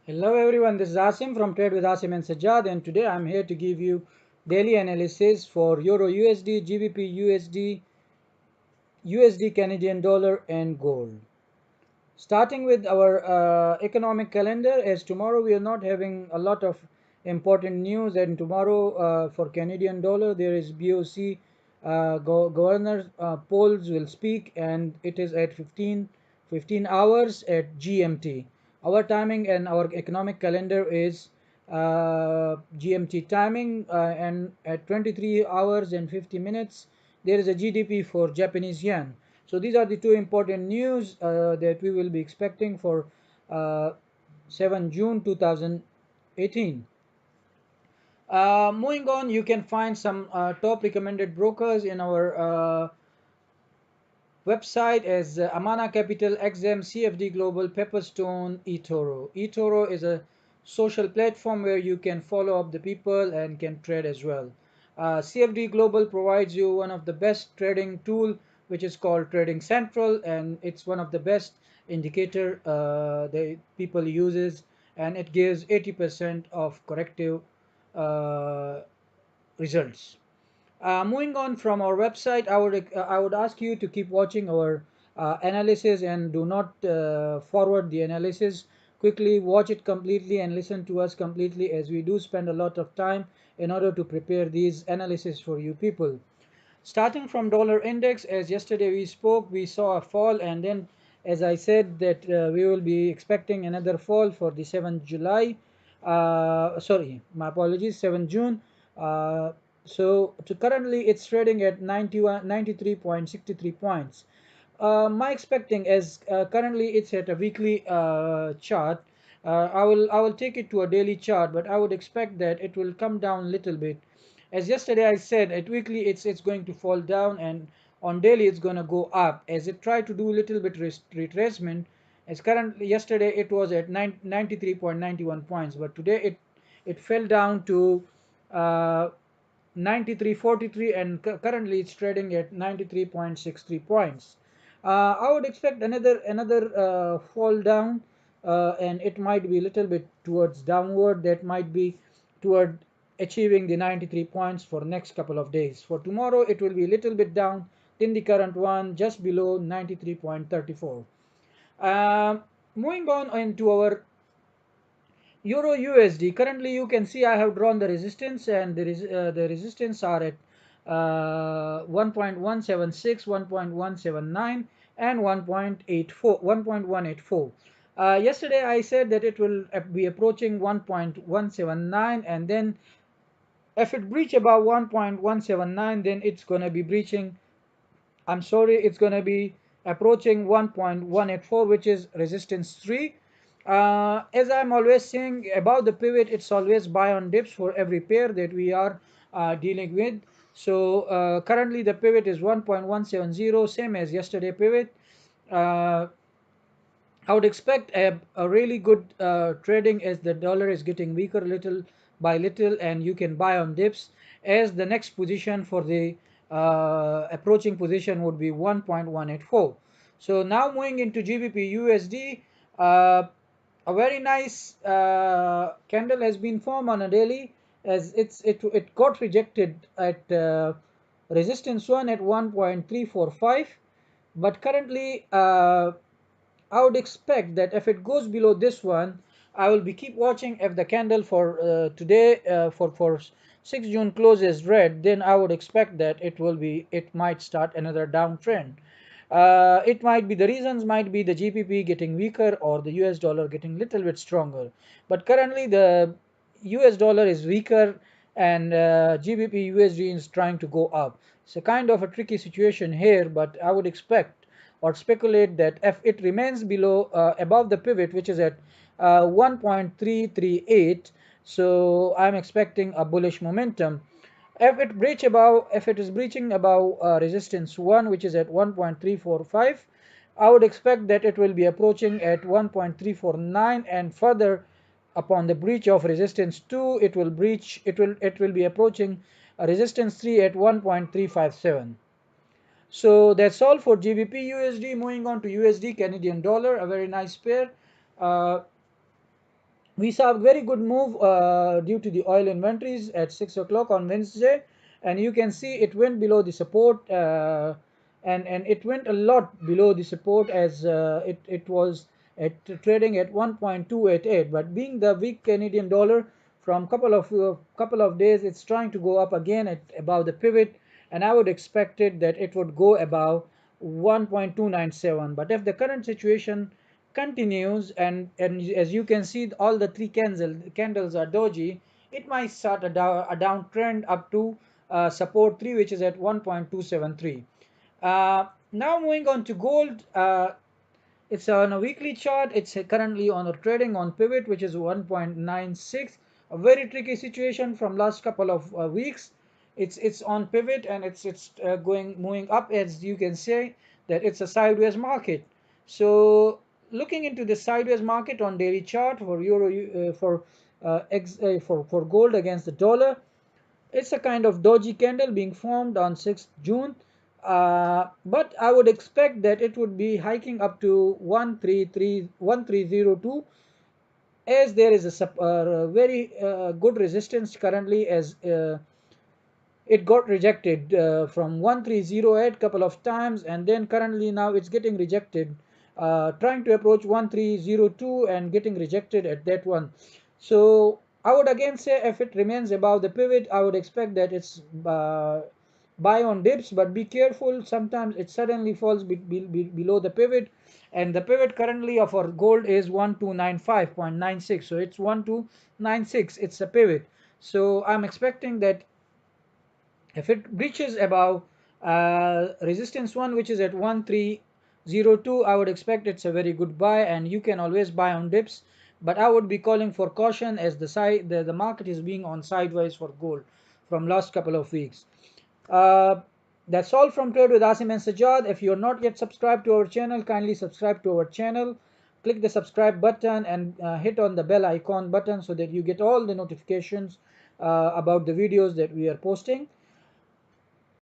Hello everyone, this is Asim from Trade with Asim and Sajjad, and today I'm here to give you daily analysis for Euro USD, GBP USD, USD Canadian dollar and gold. Starting with our economic calendar, as tomorrow we are not having a lot of important news, and tomorrow for Canadian dollar there is BOC governor polls will speak, and it is at 15 hours at GMT. Our timing and our economic calendar is GMT timing, and at 23 hours and 50 minutes there is a GDP for Japanese yen. So these are the two important news that we will be expecting for uh, 7 June 2018. Moving on, you can find some top recommended brokers in our website as Amana Capital, XM, CFD Global, Pepperstone, eToro. eToro is a social platform where you can follow up the people and can trade as well. CFD Global provides you one of the best trading tool, which is called Trading Central, and it's one of the best indicator that people uses, and it gives 80% of corrective uh, results. Moving on from our website, I would ask you to keep watching our analysis and do not forward the analysis quickly. Watch it completely and listen to us completely, as we do spend a lot of time in order to prepare these analysis for you people. Starting from dollar index, as yesterday we spoke, we saw a fall, and then as I said that we will be expecting another fall for the 7th July. Sorry, my apologies, 7th June. So to currently it's trading at 93.63 points. My expecting, as currently it's at a weekly chart, I will take it to a daily chart, but I would expect that it will come down a little bit. As yesterday I said, at weekly it's going to fall down, and on daily it's going to go up as it tried to do a little bit retracement. As currently yesterday it was at 93.91 points, but today it fell down to uh, 93.43, and currently it's trading at 93.63 points. I would expect another fall down, and it might be a little bit towards downward. That might be toward achieving the 93 points for next couple of days. For tomorrow it will be a little bit down than the current one, just below 93.34. Moving on into our Euro USD. Currently, you can see I have drawn the resistance, and the resistance are at 1.176, 1.179, and 1.184. Yesterday, I said that it will be approaching 1.179, and then if it breach above 1.179, then it's going to be breaching. I'm sorry, it's going to be approaching 1.184, which is resistance 3. As I'm always saying about the pivot, it's always buy on dips for every pair that we are dealing with. So currently the pivot is 1.170, same as yesterday pivot. Uh, I would expect a really good trading as the dollar is getting weaker little by little, and you can buy on dips, as the next position for the approaching position would be 1.184. So now moving into GBP USD, a very nice candle has been formed on a daily, as it got rejected at resistance 1 at 1.345, but currently I would expect that if it goes below this one, I will be keep watching. If the candle for today for 6 June closes red, then I would expect that it might start another downtrend. It might be, the reasons might be the GBP getting weaker or the US dollar getting little bit stronger. But currently the US dollar is weaker, and GBP USD is trying to go up. It's a kind of a tricky situation here, but I would expect or speculate that if it remains below above the pivot, which is at 1.338, so I'm expecting a bullish momentum. If it is breaching above resistance 1, which is at 1.345, I would expect that it will be approaching at 1.349, and further upon the breach of resistance 2, it will be approaching resistance 3 at 1.357. So that's all for GBP USD. Moving on to USD Canadian dollar, a very nice pair. Uh, we saw a very good move due to the oil inventories at 6 o'clock on Wednesday, and you can see it went below the support, and it went a lot below the support as it was trading at 1.288. But being the weak Canadian dollar from couple of days, it's trying to go up again at above the pivot, and I would expect it that it would go above 1.297. But if the current situation continues, and as you can see, all the three candles are doji, it might start a downtrend up to support 3, which is at 1.273. Now moving on to gold. It's on a weekly chart. It's currently on a trading on pivot, which is 1.96. A very tricky situation from last couple of weeks. It's on pivot, and it's going moving up, as you can say that it's a sideways market. So looking into the sideways market on daily chart for for gold against the dollar, it's a kind of doji candle being formed on 6th June. But I would expect that it would be hiking up to 1302, as there is a very good resistance currently, as it got rejected from 1308 couple of times, and then currently now it's getting rejected, trying to approach 1302 and getting rejected at that one. So I would again say, if it remains above the pivot, I would expect that it's buy on dips, but be careful, sometimes it suddenly falls below the pivot, and the pivot currently of our gold is 1295.96. So it's 1296, it's a pivot. So I'm expecting that if it breaches above resistance 1, which is at 1302, I would expect it's a very good buy, and you can always buy on dips. But I would be calling for caution, as the market is being on sideways for gold from last couple of weeks. uh, that's all from Trade with Asim and Sajad. If you're not yet subscribed to our channel, kindly subscribe to our channel. Click the subscribe button and hit on the bell icon button, so that you get all the notifications about the videos that we are posting.